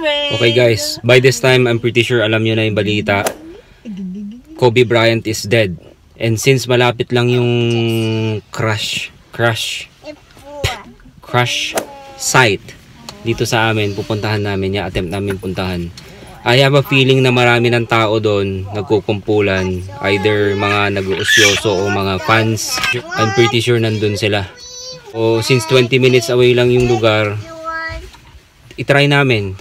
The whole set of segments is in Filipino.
Okay guys, by this time I'm pretty sure alam nyo na yung balita. Kobe Bryant is dead. And since malapit lang yung crash site dito sa amin, pupuntahan namin, attempt namin puntahan. I have a feeling na marami ng tao doon nagkukumpulan, either mga nag-uusyoso o mga fans. I'm pretty sure nandun sila. So since 20 minutes away lang yung lugar, try natin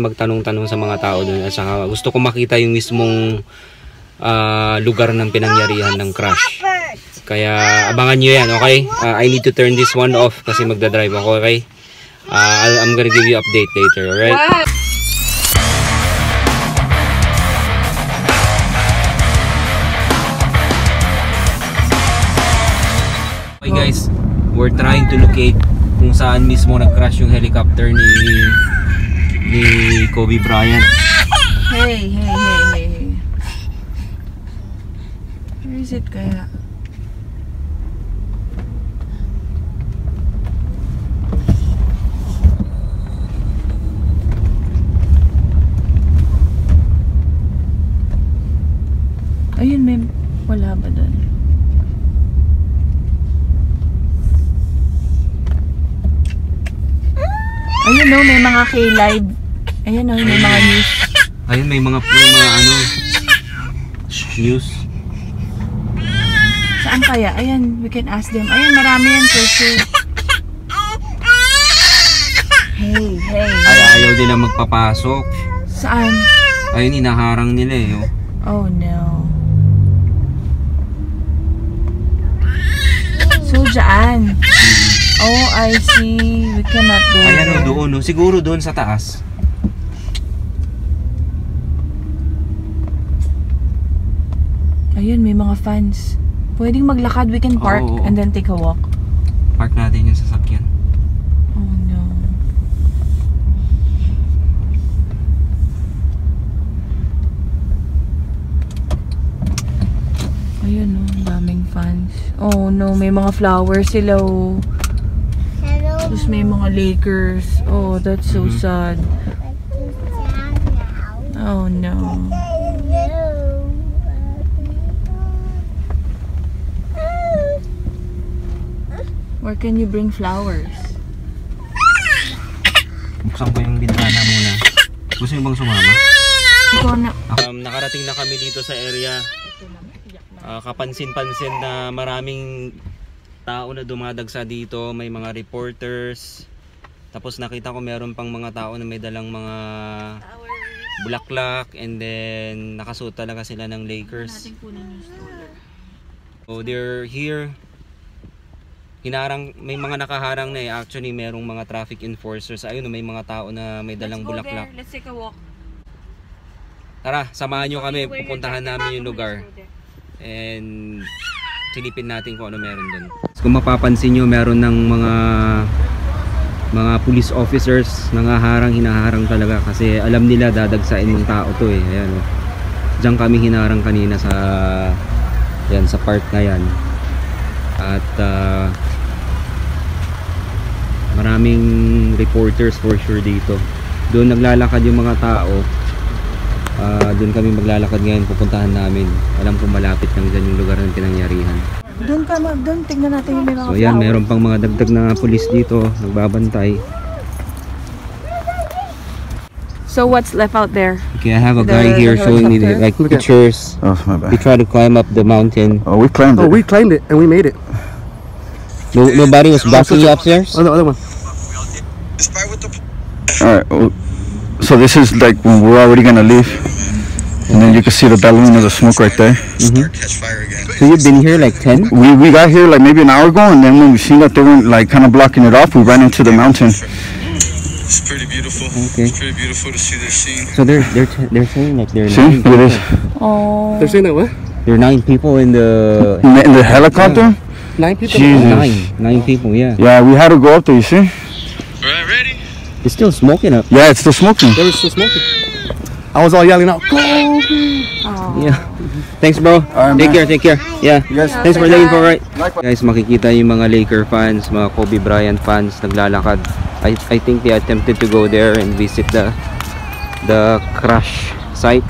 magtanong-tanong sa mga tao doon. At saka gusto ko makita yung mismong lugar ng pinangyarihan ng crash. Kaya abangan nyo yan, okay? I need to turn this one off kasi magdadrive ako, okay? I'm gonna give you update later, alright? Okay guys, we're trying to locate kung saan mismo nag-crash yung helicopter ni Kobe Bryant. Hey. Where is it kaya? Ayun, may wala ba doon? Ayun no, may mga K-Live. Ayun no, may mga news. Ayun, may mga ano, news. Saan kaya? Ayan, we can ask them. Ayun, marami yan kasi. Hey. Ay, ayaw nila magpapasok. Saan? Ayun, hinaharang nila eh. Oh no. So, dyan. Oh, I see. We cannot go there. Ayan o, doon o. Siguro doon sa taas. Ayun, may mga fans. Pwedeng maglakad. We can park and then take a walk. Park natin yung sasakyan. Oh no. Ayun o, daming fans. Oh no, may mga flowers sila oh. Tapos may mga Lakers. Oh, that's so sad. Oh no. Where can you bring flowers? Buksan ko yung bintana muna. Gusto nyo bang sumama? Ikaw na. Nakarating na kami dito sa area. Kapansin-pansin na maraming tao na dumadagsa dito. May mga reporters. Tapos nakita ko meron pang mga tao na may dalang mga bulaklak. And then nakasuot talaga sila ng Lakers. So they're here. May mga nakaharang na eh. Actually merong mga traffic enforcers. Ayun, may mga tao na may dalang bulaklak. Let's take a walk. Tara, samahan nyo kami. Pupuntahan namin yung lugar. And silipin natin kung ano meron dun. Kung mapapansin nyo, meron ng mga police officers hinaharang talaga kasi alam nila dadagsain ng tao to eh. Ayan, oh. Diyan kami hinarang kanina sa part na yan. At maraming reporters for sure dito. Doon naglalakad yung mga tao. Doon kami maglalakad ngayon, pupuntahan namin. Alam ko malapit lang dyan yung lugar ng pinangyarihan. Doon tingnan natin yung mga So yan, meron pang mga dagdag na pulis dito nagbabantay. So what's left out there? Okay, I have a guy here showing me like pictures. Oh, my bad. We tried to climb up the mountain. Oh, we climbed it. Oh, we climbed it and we made it. Nobody was blocking you upstairs? Oh, the other one. Alright, so this is like when we're already gonna leave. And then you can see the balloon of the smoke right there. So you've been here like 10? We got here like maybe an hour ago, and then when we seen that they weren't like kind of blocking it off, we ran into the mountain. It's pretty beautiful. Okay. It's pretty beautiful to see this scene. So they're saying like they're See, look at this. Oh. They're saying that what? There are 9 people in the helicopter. 9 people. Jesus. 9 people, yeah. Yeah, we had to go up there. You see? Alright, ready? It's still smoking up. Yeah, it's still smoking. They were still smoking. I was all yelling out, Kobe! Oh. Yeah. Thanks, bro. Take care. Yeah. Yes. Thanks for laying for right. Guys, makikita yung mga Laker fans, mga Kobe Bryant fans naglalakad. I think they attempted to go there and visit the the crash site.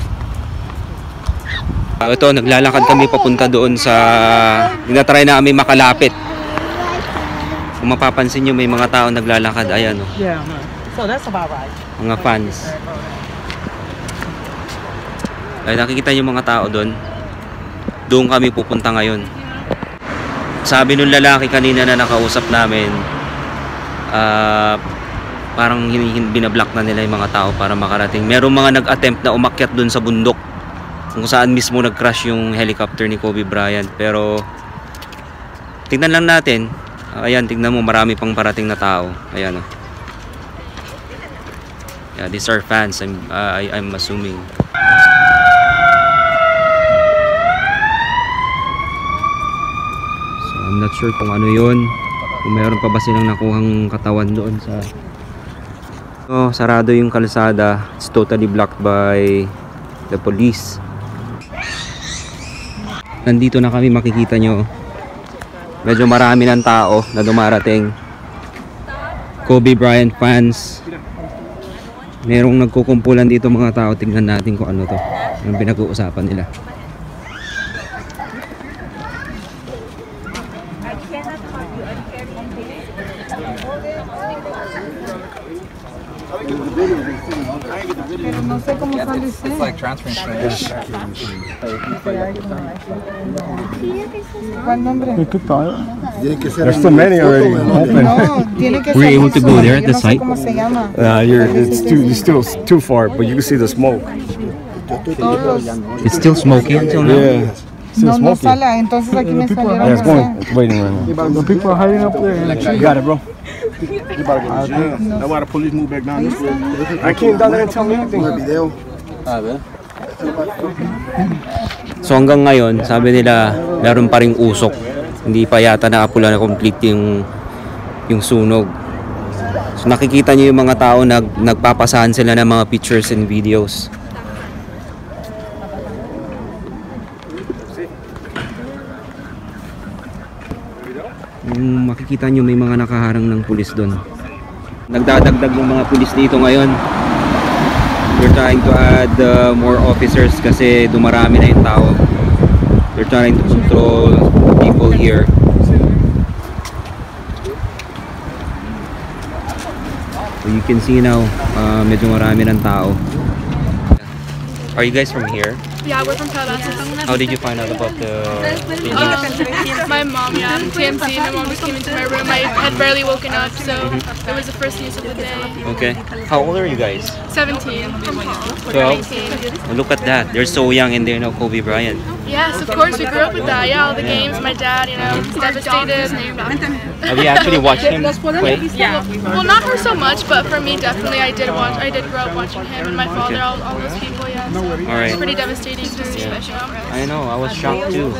Ito, naglalakad kami papunta doon sa... Tinatry namin makalapit. Kung mapapansin nyo, may mga tao naglalakad. Ayan, oh. Yeah, so that's about right. Mga fans. Ay, nakikita nyo mga tao doon. Doon kami pupunta ngayon. Sabi nung lalaki kanina na nakausap namin, parang binablock na nila yung mga tao para makarating. Merong mga nag-attempt na umakyat doon sa bundok kung saan mismo nag-crash yung helicopter ni Kobe Bryant. Pero tignan lang natin. Ayan, tignan mo, marami pang parating na tao. Ayan, oh. Yeah, these are fans, I'm assuming. So I'm not sure kung ano yun, kung meron pa ba silang nakuhang katawan doon sa... So, sarado yung kalsada. It's totally blocked by the police. Nandito na kami, makikita nyo. Medyo marami ng tao na dumarating. Kobe Bryant fans. Merong nagkukumpulan dito mga tao. Tingnan natin kung ano to. Yung pinag-uusapan nila. It's like transferring strangers. There's so many already open. Were you able to go there at the site? It's still too far, but you can see the smoke. It's still smoking until now? Yeah. Still No, no smoking. sale. Entonces aquí me salieron. Yeah, it's going. It's waiting right now. The people are hiding up there. You got it, bro. That's why the police moved back down this way. I came down there and tell me anything. So hanggang ngayon, sabi nila, meron pa ring usok. Hindi pa yata nakapula na complete yung sunog. So nakikita niyo yung mga tao nagpapasahan sila ng mga pictures and videos. Makikita niyo may mga nakaharang ng pulis doon. Nagdadagdag ng mga pulis dito ngayon. They're trying to add more officers kasi dumarami na yung tao. They're trying to control people here. So you can see now, medyo marami ng tao. Are you guys from here? Yeah, we're from Calabasas. How did you find out about the My mom, yeah, TMZ. My mom just came into my room. I had barely woken up, so it was the first news of the day. Okay. How old are you guys? 17. 12? 19. Look at that. They're so young and they know Kobe Bryant. Yes, of course, we grew up with that. Yeah, all the games. My dad, you know, was devastated. Have you actually watched him play? Yeah. Well, not her so much, but for me, definitely, I did grow up watching him and my father, all those people. Yeah. So Alright. it's pretty devastating to see. I know, I was shocked too.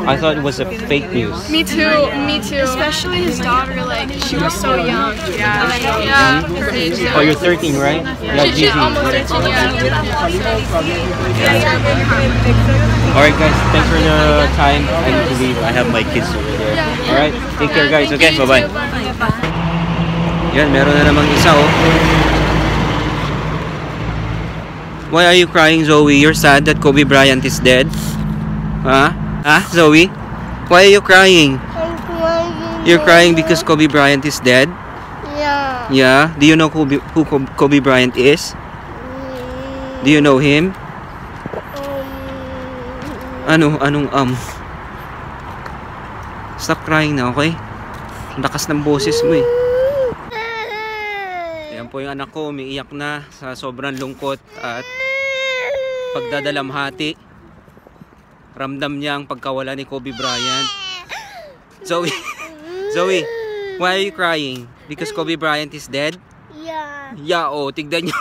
I thought it was a fake news. Me too. Me too. Especially his daughter. Like she was so young. Yeah. Yeah. Her age. Oh, you're 13, right? Yeah, She's Gigi. almost 13. Yeah. Alright guys, thanks for the time. I need to leave. I have my kids over there. Alright, take care guys. Okay, bye-bye. Yan, meron na namang isa oh. Why are you crying, Zoe? You're sad that Kobe Bryant is dead? Huh? Huh, Zoe? Why are you crying? You're crying because Kobe Bryant is dead? Yeah. Yeah? Do you know who Kobe Bryant is? Do you know him? Anong Stop crying na, okay? Ang lakas ng boses mo eh. Ayan po yung anak ko, umiiyak na sa sobrang lungkot at pagdadalamhati. Ramdam niya ang pagkawala ni Kobe Bryant. Zoe, Zoe, why are you crying? Because Kobe Bryant is dead? Yeah. Yeah, oh, tignan niyo.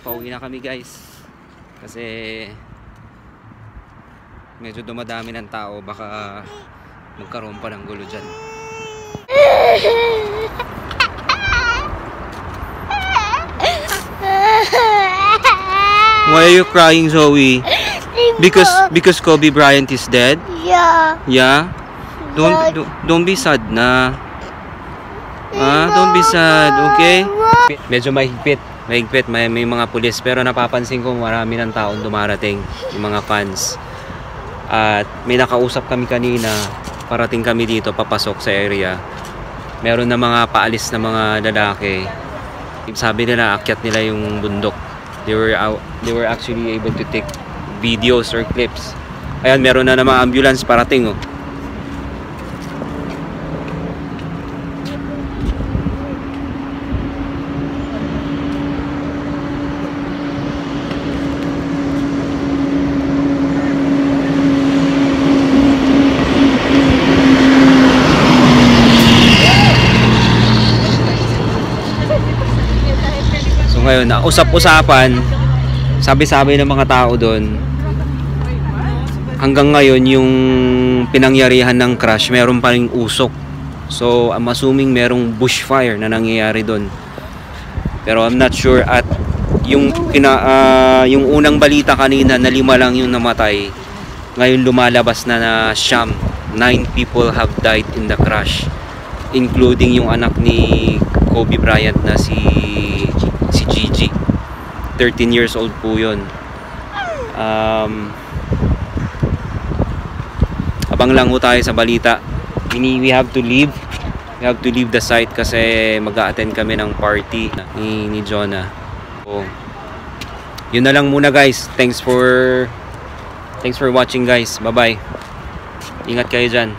Pauwi na kami guys. Kasi medyo dumadami ng tao, baka magkaroon pa ng gulo dyan. Why are you crying, Zoe? Because Kobe Bryant is dead? Yeah. Yeah? Don't be sad na. Don't be sad, okay? Medyo mahigpit. May mga pulis. Pero napapansin ko marami ng taong dumarating. Yung mga fans. At may nakausap kami kanina. Parating kami dito, papasok sa area. Meron na mga paalis na mga lalaki. Sabi nila, akyat nila yung bundok. They were actually able to take videos or clips. Ayan, meron na mga ambulance parating, oh. Ngayon, usap-usapan, sabi-sabi ng mga tao doon, hanggang ngayon yung pinangyarihan ng crash, meron pa ring usok. So, I'm assuming merong bushfire na nangyayari doon. Pero I'm not sure. At yung unang balita kanina na 5 lang yung namatay, ngayon lumalabas na 9 people have died in the crash, including yung anak ni Kobe Bryant na si Gigi. 13 years old po yun. Abang lang po tayo sa balita. We have to leave. We have to leave the site kasi mag-a-attend kami ng party ni Jonah. So, yun na lang muna, guys. Thanks for watching, guys. Bye-bye. Ingat kayo dyan.